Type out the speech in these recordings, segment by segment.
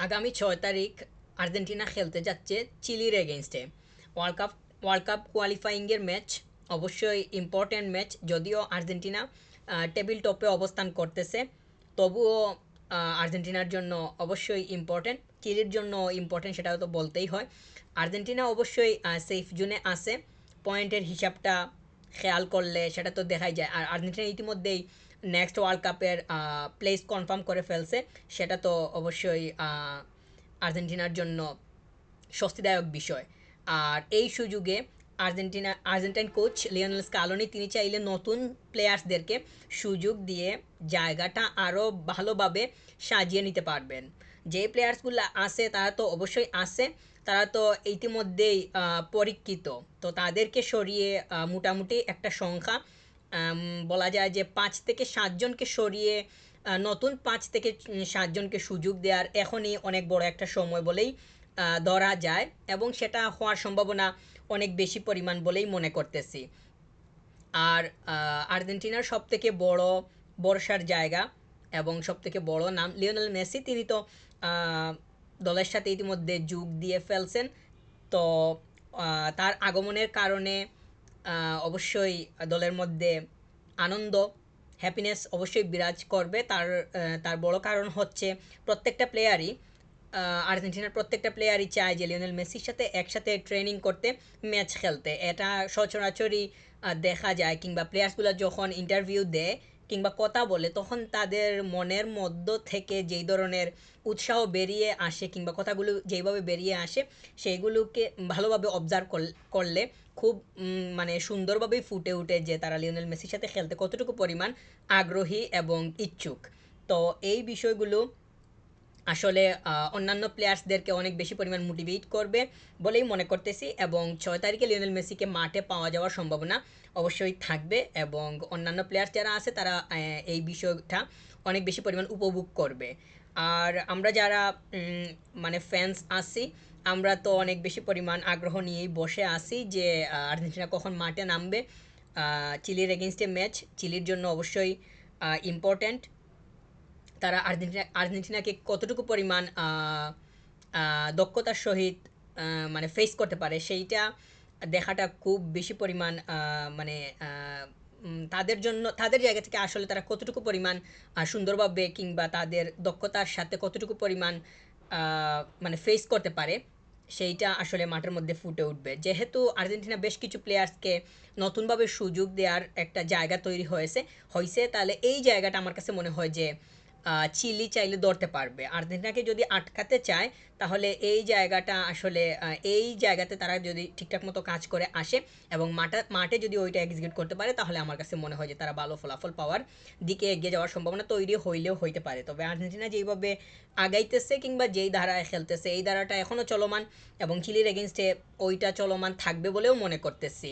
আগামী 6 তারিখ আর্জেন্টিনা খেলতে যাচ্ছে চিলির এগেনস্টে। ওয়ার্ল্ড কাপ ওয়ার্ল্ড কাপ কোয়ালিফাইংয়ের ম্যাচ, অবশ্যই ইম্পর্ট্যান্ট ম্যাচ। যদিও আর্জেন্টিনা টেবিল টপে অবস্থান করতেছে, তবুও আর্জেন্টিনার জন্য অবশ্যই ইম্পর্ট্যান্ট, চিলির জন্য ইম্পর্ট্যান্ট, সেটাও তো বলতেই হয়। আর্জেন্টিনা অবশ্যই সেফ জোনে আছে, পয়েন্টের হিসাবটা খেয়াল করলে সেটা তো দেখাই যায়। আর আর্জেন্টিনা ইতিমধ্যেই নেক্সট ওয়ার্ল্ড কাপের প্লেস কনফার্ম করে ফেলছে, সেটা তো অবশ্যই আর্জেন্টিনার জন্য স্বস্তিদায়ক বিষয়। আর এই সুযোগে আর্জেন্টাইন কোচ লিওনেল স্কালোনি তিনি চাইলে নতুন প্লেয়ার্সদেরকে সুযোগ দিয়ে জায়গাটা আরও ভালোভাবে সাজিয়ে নিতে পারবেন। যে প্লেয়ার্সগুলো আছে তারা তো অবশ্যই আছে, তারা তো ইতিমধ্যেই পরীক্ষিত। তো তাদেরকে সরিয়ে মোটামুটি একটা সংখ্যা, বলা যায় যে 5 থেকে 7 জনকে সরিয়ে নতুন 5 থেকে 7 জনকে সুযোগ দেওয়ার এখনই অনেক বড় একটা সময় বলেই ধরা যায়, এবং সেটা হওয়ার সম্ভাবনা অনেক বেশি পরিমাণ বলেই মনে করতেছি। আর আর্জেন্টিনার সবথেকে বড় ভরসার জায়গা এবং সবথেকে বড় নাম লিওনেল মেসি, তিনি তো আহ, দলের সাথে ইতিমধ্যে যোগ দিয়ে ফেলছেন। তো তার আগমনের কারণে অবশ্যই দলের মধ্যে আনন্দ, হ্যাপিনেস অবশ্যই বিরাজ করবে। তার বড় কারণ হচ্ছে প্রত্যেকটা প্লেয়ারই, আর্জেন্টিনার প্রত্যেকটা প্লেয়ারই চায় যে লিওনেল মেসির সাথে একসাথে ট্রেনিং করতে, ম্যাচ খেলতে। এটা সচরাচরই দেখা যায়, কিংবা প্লেয়ার্সগুলো যখন ইন্টারভিউ দেয় কিংবা কথা বলে, তখন তাদের মনের মধ্য থেকে যেই ধরনের উৎসাহ বেরিয়ে আসে কিংবা কথাগুলো যেইভাবে বেরিয়ে আসে, সেইগুলোকে ভালোভাবে অবজার্ভ করলে খুব মানে সুন্দরভাবেই ফুটে ওঠে যে তারা লিওনেল মেসির সাথে খেলতে কতটুকু পরিমাণ আগ্রহী এবং ইচ্ছুক। তো এই বিষয়গুলো আসলে অন্যান্য প্লেয়ার্সদেরকে অনেক বেশি পরিমাণ মোটিভেট করবে বলেই মনে করতেছি, এবং 6 তারিখে লিওনেল মেসিকে মাঠে পাওয়া যাওয়ার সম্ভাবনা অবশ্যই থাকবে, এবং অন্যান্য প্লেয়ার্স যারা আছে তারা এই বিষয়টা অনেক বেশি পরিমাণ উপভোগ করবে। আর আমরা যারা মানে ফ্যান্স আছি, আমরা তো অনেক বেশি পরিমাণ আগ্রহ নিয়েই বসে আছি যে আর্জেন্টিনা কখন মাঠে নামবে। চিলির এগেনস্টে ম্যাচ চিলির জন্য অবশ্যই ইম্পর্ট্যান্ট। তারা আর্জেন্টিনাকে কতটুকু পরিমাণ দক্ষতার সহিত মানে ফেস করতে পারে, সেইটা দেখাটা খুব বেশি পরিমাণ মানে তাদের জন্য, তাদের জায়গা থেকে আসলে তারা কতটুকু পরিমাণ সুন্দরভাবে কিংবা তাদের দক্ষতার সাথে কতটুকু পরিমাণ মানে ফেস করতে পারে, সেইটা আসলে মাঠের মধ্যে ফুটে উঠবে। যেহেতু আর্জেন্টিনা বেশ কিছু প্লেয়ার্সকে নতুনভাবে সুযোগ দেওয়ার একটা জায়গা তৈরি হয়েছে, তাহলে এই জায়গাটা আমার কাছে মনে হয় যে চিলি চাইলে ধরতে পারবে। আর্জেন্টিনাকে যদি আটকাতে চায়, তাহলে এই জায়গাটা আসলে এই জায়গাতে তারা যদি ঠিকঠাক মতো কাজ করে আসে এবং মাঠে যদি ওইটা এক্সিকিউট করতে পারে, তাহলে আমার কাছে মনে হয় যে তারা ভালো ফলাফল পাওয়ার দিকে এগিয়ে যাওয়ার সম্ভাবনা তৈরি হইলেও হইতে পারে। তবে আর্জেন্টিনা যেইভাবে আগাইতেছে কিংবা যেই ধারায় খেলতেছে, এই ধারাটা এখনও চলমান, এবং চিলির এগেনস্টে ওইটা চলমান থাকবে বলেও মনে করতেছি।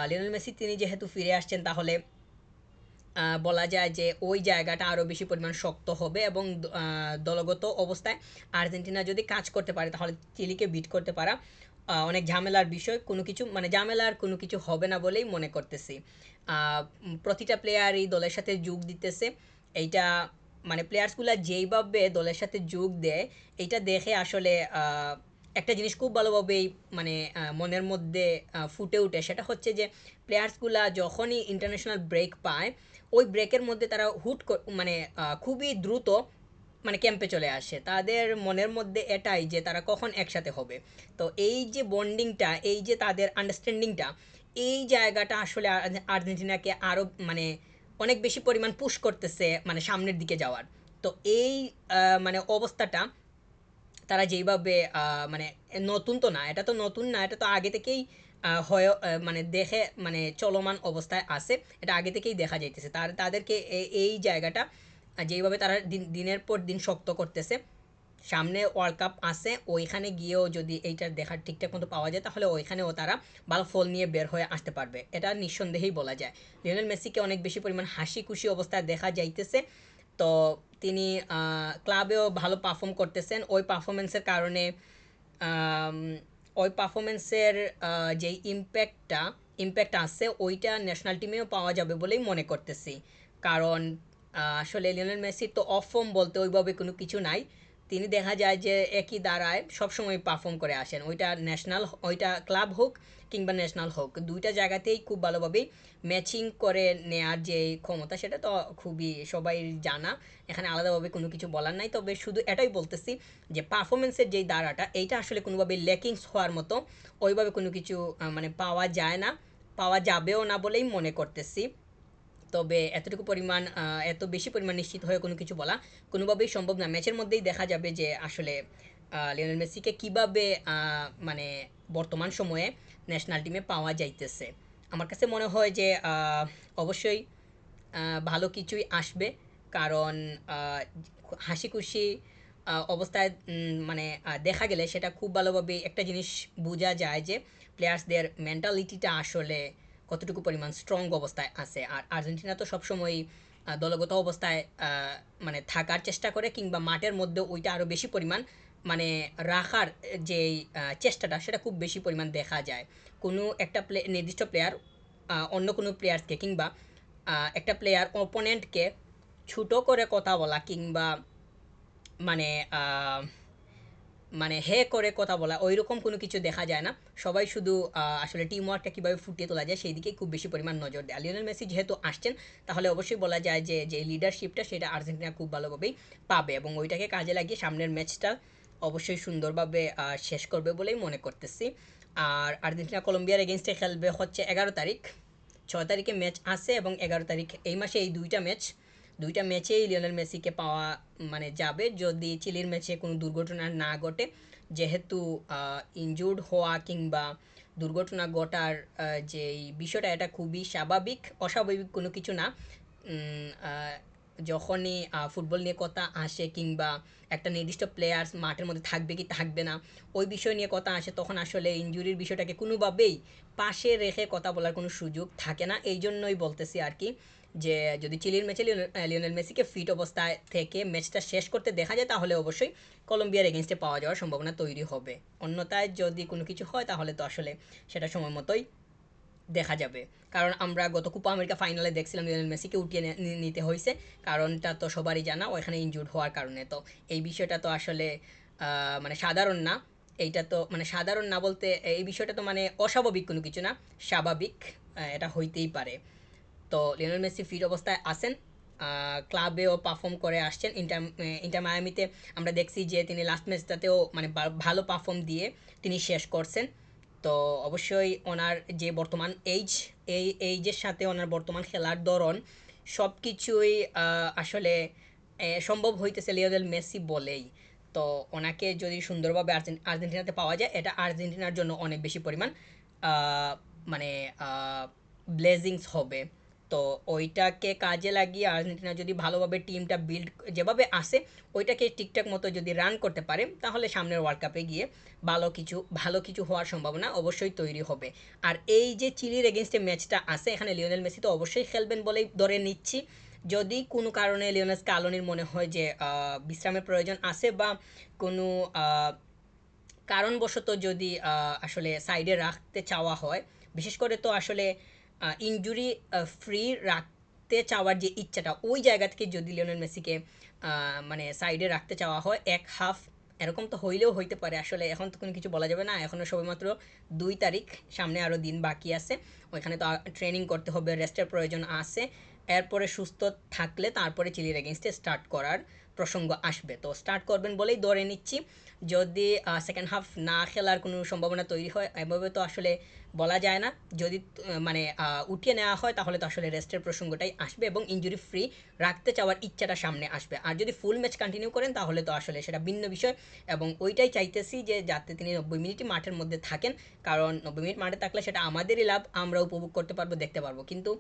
লিওনেল মেসি তিনি যেহেতু ফিরে আসছেন, তাহলে বলা যায় যে ওই জায়গাটা আরও বেশি পরিমাণ শক্ত হবে, এবং দলগত অবস্থায় আর্জেন্টিনা যদি কাজ করতে পারে, তাহলে চিলিকে বিট করতে পারা অনেক ঝামেলার বিষয়। কোনো কিছু মানে ঝামেলার কোনো কিছু হবে না বলেই মনে করতেছি। প্রতিটা প্লেয়ারই দলের সাথে যোগ দিতেছে, এইটা মানে প্লেয়ার্সগুলো যেইভাবে দলের সাথে যোগ দেয়, এইটা দেখে আসলে একটা জিনিস খুব ভালোভাবেই মানে মনের মধ্যে ফুটে ওঠে। সেটা হচ্ছে যে প্লেয়ার্সগুলা যখনই ইন্টারন্যাশনাল ব্রেক পায়, ওই ব্রেকের মধ্যে তারা মানে খুবই দ্রুত মানে ক্যাম্পে চলে আসে। তাদের মনের মধ্যে এটাই যে তারা কখন একসাথে হবে। তো এই যে বন্ডিংটা, এই যে তাদের আন্ডারস্ট্যান্ডিংটা, এই জায়গাটা আসলে আর্জেন্টিনাকে আরও মানে অনেক বেশি পরিমাণ পুশ করতেছে মানে সামনের দিকে যাওয়ার। তো এই মানে অবস্থাটা তারা যেইভাবে মানে নতুন তো না, এটা তো নতুন না, এটা তো আগে থেকেই হয় মানে দেখে মানে চলমান অবস্থায় আছে, এটা আগে থেকেই দেখা যাইতেছে। তাদেরকে এই জায়গাটা যেইভাবে তারা দিনের পর দিন শক্ত করতেছে, সামনে ওয়ার্ল্ড কাপ আছে, ওইখানে গিয়েও যদি এইটা দেখার ঠিকঠাক মতো পাওয়া যায়, তাহলে ওইখানেও তারা ভালো ফল নিয়ে বের হয়ে আসতে পারবে, এটা নিঃসন্দেহেই বলা যায়। লিওনেল মেসিকে অনেক বেশি পরিমাণ হাসি খুশি অবস্থায় দেখা যাইতেছে। তো তিনি ক্লাবেও ভালো পারফর্ম করতেছেন। ওই পারফরমেন্সের কারণে আম, ওই পারফরমেন্সের যেই ইম্প্যাক্ট আছে, ওইটা ন্যাশনাল টিমেও পাওয়া যাবে বলেই মনে করতেছি। কারণ আসলে লিওনেল মেসি তো অফ ফর্ম বলতে ওইভাবে কোনো কিছু নাই। তিনি দেখা যায় যে একই দ্বারায় সবসময় পারফর্ম করে আসেন, ওইটা ক্লাব হোক কিংবা ন্যাশনাল হোক, দুইটা জায়গাতেই খুব ভালোভাবেই ম্যাচিং করে নেয়ার যে ক্ষমতা সেটা তো খুবই সবাই জানা, এখানে আলাদাভাবে কোনো কিছু বলার নাই। তবে শুধু এটাই বলতেছি যে পারফরমেন্সের যেই দ্বারাটা এইটা আসলে কোনোভাবে লেকিংস হওয়ার মতো ওইভাবে কোনো কিছু মানে পাওয়া যায় না, পাওয়া যাবেও না বলেই মনে করতেছি। তবে এতটুকু পরিমাণ এত বেশি পরিমাণ নিশ্চিত হয়ে কোনো কিছু বলা কোনোভাবেই সম্ভব না। ম্যাচের মধ্যেই দেখা যাবে যে আসলে লিওনেল মেসিকে কীভাবে মানে বর্তমান সময়ে ন্যাশনাল টিমে পাওয়া যাইতেছে। আমার কাছে মনে হয় যে অবশ্যই ভালো কিছুই আসবে, কারণ হাসি খুশি অবস্থায় মানে দেখা গেলে সেটা খুব ভালোভাবে একটা জিনিস বোঝা যায় যে প্লেয়ার্সদের মেন্টালিটিটা আসলে কতটুকু পরিমাণ স্ট্রং অবস্থায় আছে। আর আর্জেন্টিনা তো সবসময়ই দলগত অবস্থায় মানে থাকার চেষ্টা করে, কিংবা মাঠের মধ্যে ওইটা আরও বেশি পরিমাণ মানে রাখার যেই চেষ্টাটা সেটা খুব বেশি পরিমাণ দেখা যায়। কোনো একটা নির্দিষ্ট প্লেয়ার অন্য কোনো প্লেয়ার্সকে কিংবা একটা প্লেয়ার অপোনেন্টকে ছোটো করে কথা বলা কিংবা মানে মানে হে করে কথা বলা ওইরকম কোনো কিছু দেখা যায় না। সবাই শুধু আসলে টিম ওয়ার্কটা কীভাবে ফুটিয়ে তোলা যায় সেই দিকেই খুব বেশি পরিমাণ নজর দেয়। লিওনেল মেসি যেহেতু আসছেন তাহলে অবশ্যই বলা যায় যে যে লিডারশিপটা সেটা আর্জেন্টিনা খুব ভালোভাবেই পাবে, এবং ওইটাকে কাজে লাগিয়ে সামনের ম্যাচটা অবশ্যই সুন্দরভাবে শেষ করবে বলেই মনে করতেছি। আর আর্জেন্টিনা কলম্বিয়ার এগেনস্টে খেলবে হচ্ছে 11 তারিখ, 6 তারিখে ম্যাচ আছে এবং 11 তারিখ এই মাসে এই দুইটা ম্যাচেই লিওনেল মেসিকে পাওয়া মানে যাবে যদি চিলির ম্যাচে কোনো দুর্ঘটনা না ঘটে, যেহেতু ইনজুর্ড হওয়া কিংবা দুর্ঘটনা ঘটার যেই বিষয়টা এটা খুবই স্বাভাবিক, অস্বাভাবিক কোনো কিছু না। যখনই ফুটবল নিয়ে কথা আসে কিংবা একটা নির্দিষ্ট প্লেয়ার্স মাঠের মধ্যে থাকবে কি থাকবে না ওই বিষয় নিয়ে কথা আসে, তখন আসলে ইনজুরির বিষয়টাকে কোনোভাবেই পাশে রেখে কথা বলার কোনো সুযোগ থাকে না। এই জন্যই বলতেছি আর কি যে যদি চিলির ম্যাচে লিওনেল মেসিকে ফিট অবস্থায় থেকে ম্যাচটা শেষ করতে দেখা যায় তাহলে অবশ্যই কলম্বিয়ার এগেনস্টে পাওয়া যাওয়ার সম্ভাবনা তৈরি হবে। অন্যথায় যদি কোনো কিছু হয় তাহলে তো আসলে সেটা সময় মতোই দেখা যাবে। কারণ আমরা গত কোপা আমেরিকা ফাইনালে দেখছিলাম লিওনেল মেসিকে উঠিয়ে নিতে হয়েছে, কারণটা তো সবারই জানা, ওইখানে ইনজুর্ড হওয়ার কারণে। তো এই বিষয়টা তো আসলে মানে সাধারণ না, এইটা তো মানে সাধারণ না বলতে এই বিষয়টা তো মানে অস্বাভাবিক কোনো কিছু না, স্বাভাবিক, এটা হইতেই পারে। তো লিওনেল মেসি ফিট অবস্থায় আছেন, ক্লাবেও পারফর্ম করে আসছেন। ইন্টার মায়ামিতে আমরা দেখছি যে তিনি লাস্ট ম্যাচটাতেও মানে ভালো পারফর্ম দিয়ে তিনি শেষ করছেন। তো অবশ্যই ওনার যে বর্তমান এই এইজের সাথে ওনার বর্তমান খেলার ধরন সব কিছুই আসলে সম্ভব হইতেছে লিওনেল মেসি বলেই। তো ওনাকে যদি সুন্দরভাবে আর্জেন্টিনাতে পাওয়া যায় এটা আর্জেন্টিনার জন্য অনেক বেশি পরিমাণ মানে ব্লেজিংস হবে। তো ওইটাকে কাজে লাগিয়ে আর্জেন্টিনা যদি ভালোভাবে টিমটা বিল্ড যেভাবে আসে ওইটাকে ঠিকঠাক মতো যদি রান করতে পারে তাহলে সামনের ওয়ার্ল্ড কাপে গিয়ে ভালো কিছু হওয়ার সম্ভাবনা অবশ্যই তৈরি হবে। আর এই যে চিলির এগেনস্টে ম্যাচটা আছে এখানে লিওনেল মেসি তো অবশ্যই খেলবেন বলেই ধরে নিচ্ছি। যদি কোনো কারণে লিওনেল স্কালোনির মনে হয় যে বিশ্রামের প্রয়োজন আছে বা কোনো কারণবশত যদি আসলে সাইডে রাখতে চাওয়া হয়, বিশেষ করে তো আসলে ইনজুরি ফ্রি রাখতে চাওয়ার যে ইচ্ছাটা ওই জায়গা থেকে যদি লিওনেল মেসিকে মানে সাইডে রাখতে চাওয়া হয় এক হাফ এরকম তো হইলেও হইতে পারে, আসলে এখন তো কোনো কিছু বলা যাবে না, এখনও সবেমাত্র 2 তারিখ, সামনে আরও দিন বাকি আছে, ওইখানে তো ট্রেনিং করতে হবে, রেস্টের প্রয়োজন আছে। এরপরে সুস্থ থাকলে তারপরে চিলির এগেনস্টে স্টার্ট করার প্রসঙ্গ আসবে, তো স্টার্ট করবেন বলেই ধরে নিচ্ছি। যদি সেকেন্ড হাফ না খেলার কোনো সম্ভাবনা তৈরি হয় এভাবে তো আসলে বলা যায় না, যদি মানে উঠিয়ে নেওয়া হয় তাহলে তো আসলে রেস্টের প্রসঙ্গটাই আসবে এবং ইনজুরি ফ্রি রাখতে চাওয়ার ইচ্ছাটা সামনে আসবে। আর যদি ফুল ম্যাচ কন্টিনিউ করেন তাহলে তো আসলে সেটা ভিন্ন বিষয়, এবং ওইটাই চাইতেছি যে যাতে তিনি 90 মিনিটই মাঠের মধ্যে থাকেন, কারণ 90 মিনিট মাঠে থাকলে সেটা আমাদেরই লাভ, আমরা উপভোগ করতে পারবো, দেখতে পারবো। কিন্তু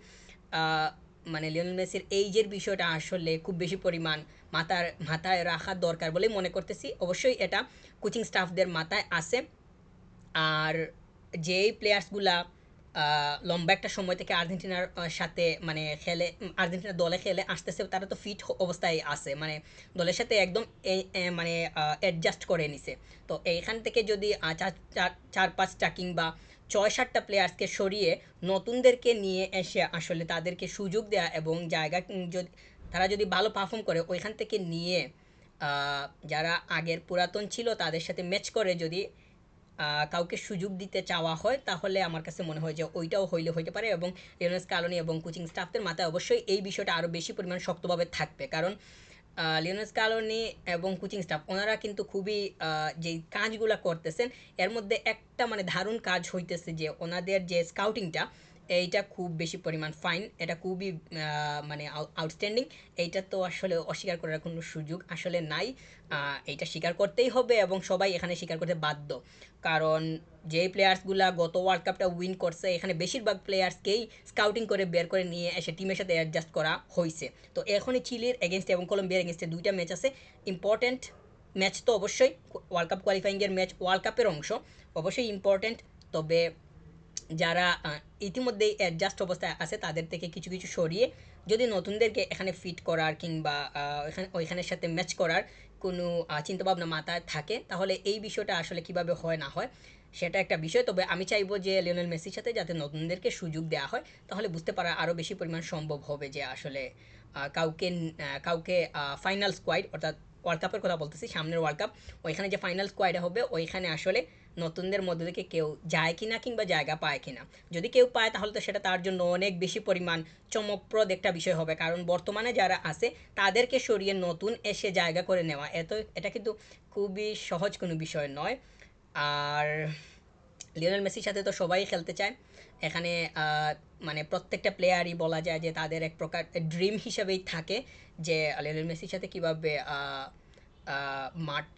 মানে লিওনেল মেসির এইজের বিষয়টা আসলে খুব বেশি পরিমাণ মাথায় রাখা দরকার বলেই মনে করতেছি। অবশ্যই এটা কোচিং স্টাফদের মাথায় আছে। আর যেই প্লেয়ার্সগুলা লম্বা একটা সময় থেকে আর্জেন্টিনার সাথে মানে আর্জেন্টিনার দলে খেলে আসতেছে তারা তো ফিট অবস্থায় আছে, মানে দলের সাথে একদম মানে অ্যাডজাস্ট করে নিছে। তো এইখান থেকে যদি চার পাঁচটা কিংবা 6-7টা প্লেয়ার্সকে সরিয়ে নতুনদেরকে নিয়ে এসে আসলে তাদেরকে সুযোগ দেওয়া এবং জায়গা যদি তারা যদি ভালো পারফর্ম করে ওইখান থেকে নিয়ে যারা আগের পুরাতন ছিল তাদের সাথে ম্যাচ করে যদি কাউকে সুযোগ দিতে চাওয়া হয় তাহলে আমার কাছে মনে হয় যে ওইটাও হইলে হইতে পারে, এবং লিওনেল স্কালোনি এবং কোচিং স্টাফদের মাথায় অবশ্যই এই বিষয়টা আরও বেশি পরিমাণ শক্তভাবে থাকবে, কারণ লিওনেল স্কালোনি এবং কোচিং স্টাফ ওনারা কিন্তু খুবই যেই কাজগুলো করতেছেন এর মধ্যে একটা মানে দারুণ কাজ হইতেছে যে ওনাদের যে স্কাউটিংটা এইটা খুব বেশি পরিমাণ ফাইন, এটা খুবই মানে আউটস্ট্যান্ডিং। এইটা তো আসলে অস্বীকার করার কোনো সুযোগ আসলে নাই, এইটা স্বীকার করতেই হবে এবং সবাই এখানে স্বীকার করতে বাধ্য, কারণ যেই প্লেয়ার্সগুলা গত ওয়ার্ল্ড কাপটা উইন করছে এখানে বেশিরভাগ প্লেয়ার্সকেই স্কাউটিং করে বের করে নিয়ে এসে টিমের সাথে অ্যাডজাস্ট করা হয়েছে। তো এখনই চিলির এগেনস্টে এবং কলম্বিয়ার এগেনস্টে দুইটা ম্যাচ আছে, ইম্পর্ট্যান্ট ম্যাচ তো অবশ্যই, ওয়ার্ল্ড কাপ কোয়ালিফাইংয়ের ম্যাচ ওয়ার্ল্ড কাপের অংশ, অবশ্যই ইম্পর্ট্যান্ট। তবে যারা ইতিমধ্যেই অ্যাডজাস্ট অবস্থায় আছে তাদের থেকে কিছু কিছু সরিয়ে যদি নতুনদেরকে এখানে ফিট করার কিংবা ওইখানের সাথে ম্যাচ করার কোনো চিন্তাভাবনা মাথায় থাকে তাহলে এই বিষয়টা আসলে কিভাবে হয় না হয় সেটা একটা বিষয়। তবে আমি চাইবো যে লিওনেল মেসির সাথে যাতে নতুনদেরকে সুযোগ দেওয়া হয় তাহলে বুঝতে পারা আরও বেশি পরিমাণ সম্ভব হবে যে আসলে কাউকে ফাইনাল স্কোয়াড অর্থাৎ ওয়ার্ল্ড কাপের কথা বলতেছি, সামনের ওয়ার্ল্ড কাপ, ওইখানে যে ফাইনাল স্কোয়াডে হবে ওইখানে আসলে নতুনদের মধ্যে থেকে কেউ যায় কিনা কিংবা জায়গা পায় কিনা। যদি কেউ পায় তাহলে তো সেটা তার জন্য অনেক বেশি পরিমাণ চমকপ্রদ একটা বিষয় হবে, কারণ বর্তমানে যারা আছে তাদেরকে সরিয়ে নতুন এসে জায়গা করে নেওয়া এটা কিন্তু খুবই সহজ কোনো বিষয় নয়। আর লিওনেল মেসির সাথে তো সবাই খেলতে চায় এখানে, মানে প্রত্যেকটা প্লেয়ারই বলা যায় যে তাদের এক প্রকার ড্রিম হিসেবেই থাকে যে লিওনেল মেসির সাথে কীভাবে মাঠ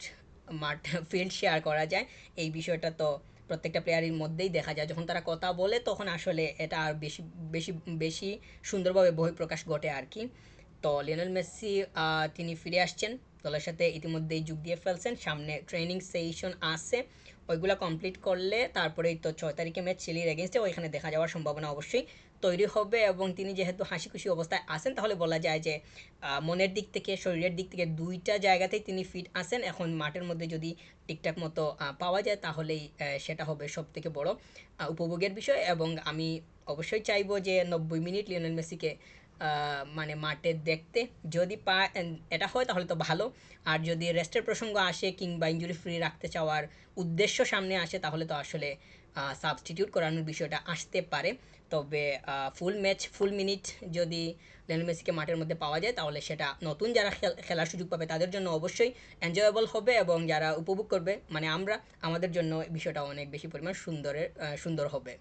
মাঠ ফিল্ড শেয়ার করা যায়। এই বিষয়টা তো প্রত্যেকটা প্লেয়ারের মধ্যেই দেখা যায়, যখন তারা কথা বলে তখন আসলে এটা আর বেশি বেশি বেশি সুন্দরভাবে বহিঃপ্রকাশ ঘটে আর কি। তো লিওনেল মেসি তিনি ফিরে আসছেন দলের সাথে, ইতিমধ্যেই যোগ দিয়ে ফেলছেন, সামনে ট্রেনিং সেশন আছে, ওইগুলো কমপ্লিট করলে তারপরেই তো 6 তারিখে ম্যাচ চিলির এগেনস্টে, ওইখানে দেখা যাওয়ার সম্ভাবনা অবশ্যই তৈরি হবে। এবং তিনি যেহেতু হাসি খুশি অবস্থায় আছেন তাহলে বলা যায় যে মনের দিক থেকে শরীরের দিক থেকে দুইটা জায়গাতেই তিনি ফিট আছেন। এখন মাঠের মধ্যে যদি ঠিকঠাক মতো পাওয়া যায় তাহলেই সেটা হবে সব থেকে বড় উপভোগের বিষয়। এবং আমি অবশ্যই চাইবো যে 90 মিনিট লিওনেল মেসিকে মানে মাঠে দেখতে, যদি এটা হয় তাহলে তো ভালো, আর যদি রেস্টের প্রসঙ্গ আসে কিংবা ইঞ্জুরি ফ্রি রাখতে চাওয়ার উদ্দেশ্য সামনে আসে তাহলে তো আসলে সাবস্টিটিউট করানোর বিষয়টা আসতে পারে। তবে ফুল ম্যাচ ফুল মিনিট যদি লিওনেল মেসিকে মাঠের মধ্যে পাওয়া যায় তাহলে সেটা নতুন যারা খেলার সুযোগ পাবে তাদের জন্য অবশ্যই এনজয়েবল হবে, এবং যারা উপভোগ করবে মানে আমরা, আমাদের জন্য বিষয়টা অনেক বেশি পরিমাণ সুন্দর হবে।